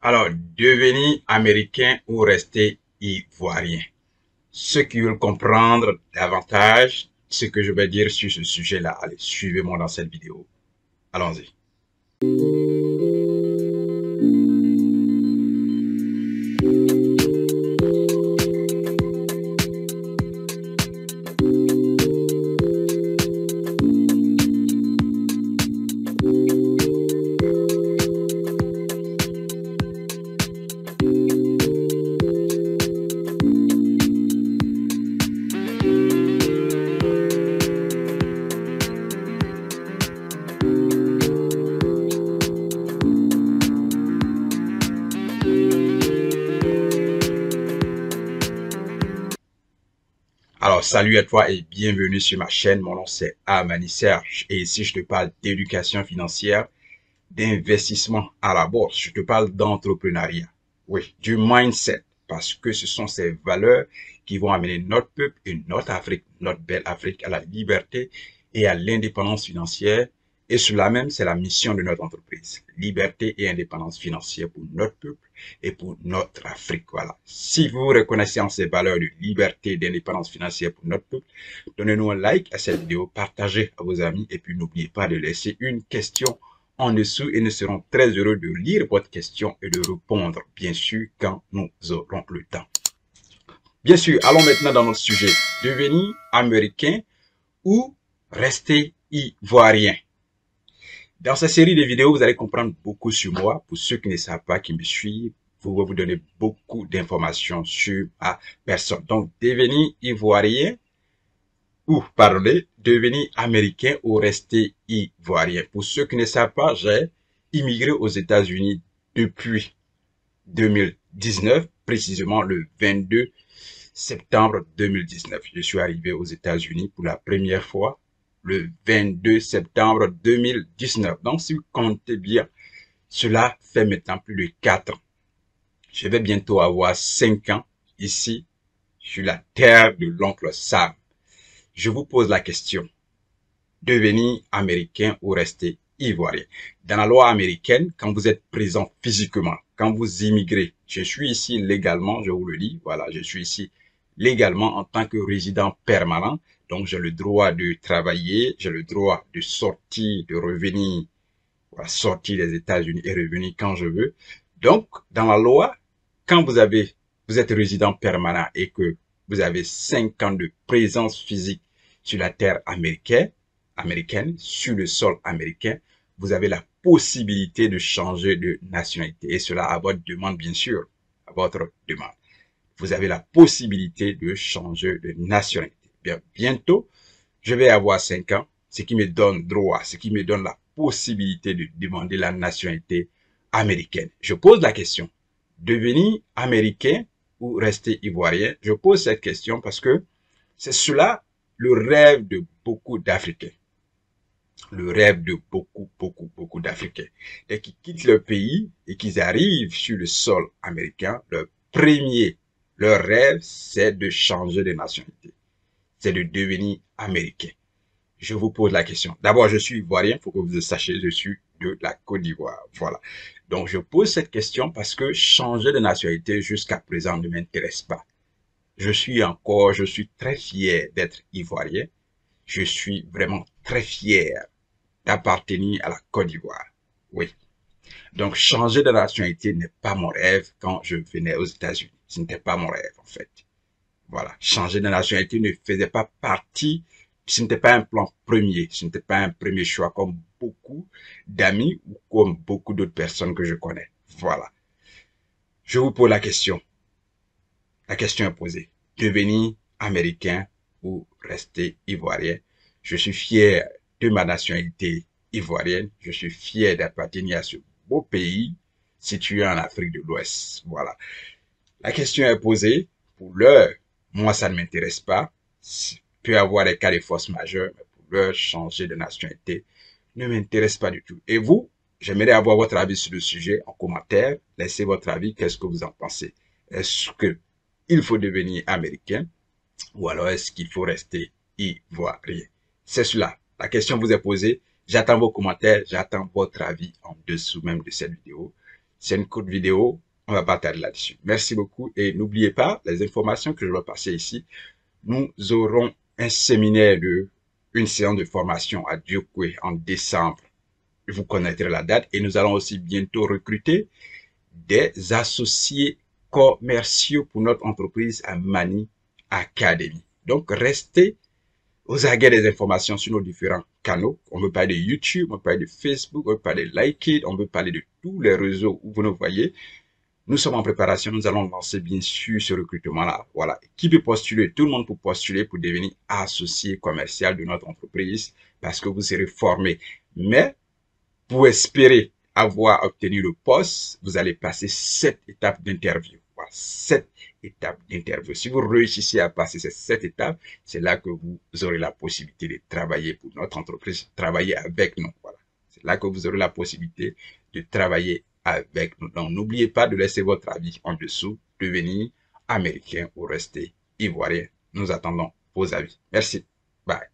Alors, devenir américain ou rester ivoirien. Ceux qui veulent comprendre davantage ce que je vais dire sur ce sujet-là, allez, suivez-moi dans cette vidéo. Allons-y. Alors, salut à toi et bienvenue sur ma chaîne. Mon nom c'est Amani Serge et ici je te parle d'éducation financière, d'investissement à la bourse. Je te parle d'entrepreneuriat. Oui, du mindset parce que ce sont ces valeurs qui vont amener notre peuple et notre Afrique, notre belle Afrique à la liberté et à l'indépendance financière. Et cela même, c'est la mission de notre entreprise. Liberté et indépendance financière pour notre peuple et pour notre Afrique. Voilà. Si vous reconnaissez en ces valeurs de liberté et d'indépendance financière pour notre peuple, donnez-nous un like à cette vidéo, partagez à vos amis et puis n'oubliez pas de laisser une question en dessous et nous serons très heureux de lire votre question et de répondre, bien sûr, quand nous aurons le temps. Bien sûr, allons maintenant dans notre sujet. Devenir américain ou rester ivoirien. Dans cette série de vidéos, vous allez comprendre beaucoup sur moi. Pour ceux qui ne savent pas, qui me suivent, vous vais vous donner beaucoup d'informations sur ma personne. Donc, devenir ivoirien ou, pardonnez, devenir américain ou rester ivoirien. Pour ceux qui ne savent pas, j'ai immigré aux États-Unis depuis 2019, précisément le 22 septembre 2019. Je suis arrivé aux États-Unis pour la première fois le 22 septembre 2019. Donc, si vous comptez bien, cela fait maintenant plus de 4 ans. Je vais bientôt avoir 5 ans ici sur la terre de l'oncle Sam. Je vous pose la question. Devenir américain ou rester ivoirien. Dans la loi américaine, quand vous êtes présent physiquement, quand vous immigrez, je suis ici légalement, je vous le dis, voilà, je suis ici légalement en tant que résident permanent. Donc, j'ai le droit de travailler, j'ai le droit de sortir, de revenir, voilà, sortir des États-Unis et revenir quand je veux. Donc, dans la loi, quand vous êtes résident permanent et que vous avez 5 ans de présence physique sur la terre américaine, sur le sol américain, vous avez la possibilité de changer de nationalité. Et cela à votre demande, bien sûr, à votre demande. Vous avez la possibilité de changer de nationalité. Bien, bientôt, je vais avoir 5 ans, ce qui me donne droit, ce qui me donne la possibilité de demander la nationalité américaine. Je pose la question, devenir américain ou rester ivoirien? Je pose cette question parce que c'est cela le rêve de beaucoup d'Africains. Le rêve de beaucoup d'Africains. Dès qu'ils quittent leur pays et qu'ils arrivent sur le sol américain, leur rêve, c'est de changer de nationalité. C'est de devenir américain. Je vous pose la question. D'abord, je suis ivoirien, il faut que vous le sachiez, je suis de la Côte d'Ivoire. Voilà. Donc, je pose cette question parce que changer de nationalité jusqu'à présent ne m'intéresse pas. Je suis très fier d'être ivoirien. Je suis vraiment très fier d'appartenir à la Côte d'Ivoire. Oui. Donc, changer de nationalité n'est pas mon rêve quand je venais aux États-Unis. Ce n'était pas mon rêve, en fait. Voilà. Changer de nationalité ne faisait pas partie, ce n'était pas un plan premier, ce n'était pas un premier choix comme beaucoup d'amis ou comme beaucoup d'autres personnes que je connais. Voilà. Je vous pose la question. La question est posée. Devenir américain ou rester ivoirien? Je suis fier de ma nationalité ivoirienne. Je suis fier d'appartenir à ce beau pays situé en Afrique de l'Ouest. Voilà. La question est posée. Pour l'heure, moi, ça ne m'intéresse pas. Il peut y avoir des cas de force majeure, mais pour l'heure, changer de nationalité ne m'intéresse pas du tout. Et vous, j'aimerais avoir votre avis sur le sujet en commentaire. Laissez votre avis. Qu'est-ce que vous en pensez? Est-ce que il faut devenir américain ou alors est-ce qu'il faut rester ivoirien? C'est cela. La question vous est posée. J'attends vos commentaires. J'attends votre avis en dessous même de cette vidéo. C'est une courte vidéo. On va pas tarder là-dessus. Merci beaucoup et n'oubliez pas les informations que je vais passer ici. Nous aurons un séminaire une séance de formation à Diokwe en décembre. Vous connaîtrez la date et nous allons aussi bientôt recruter des associés commerciaux pour notre entreprise à Mani Academy. Donc, restez aux aguets des informations sur nos différents canaux. On peut parler de YouTube, on peut parler de Facebook, on peut parler de Like, on peut parler de tous les réseaux où vous nous voyez. Nous sommes en préparation, nous allons lancer bien sûr ce recrutement-là. Voilà. Qui peut postuler? Tout le monde peut postuler pour devenir associé commercial de notre entreprise parce que vous serez formé. Mais pour espérer avoir obtenu le poste, vous allez passer 7 étapes d'interview. Voilà, 7 étapes d'interview. Si vous réussissez à passer ces 7 étapes, c'est là que vous aurez la possibilité de travailler pour notre entreprise, travailler avec nous. Voilà. C'est là que vous aurez la possibilité de travailler avec nous. Donc, n'oubliez pas de laisser votre avis en dessous, devenir américain ou rester ivoirien. Nous attendons vos avis. Merci. Bye.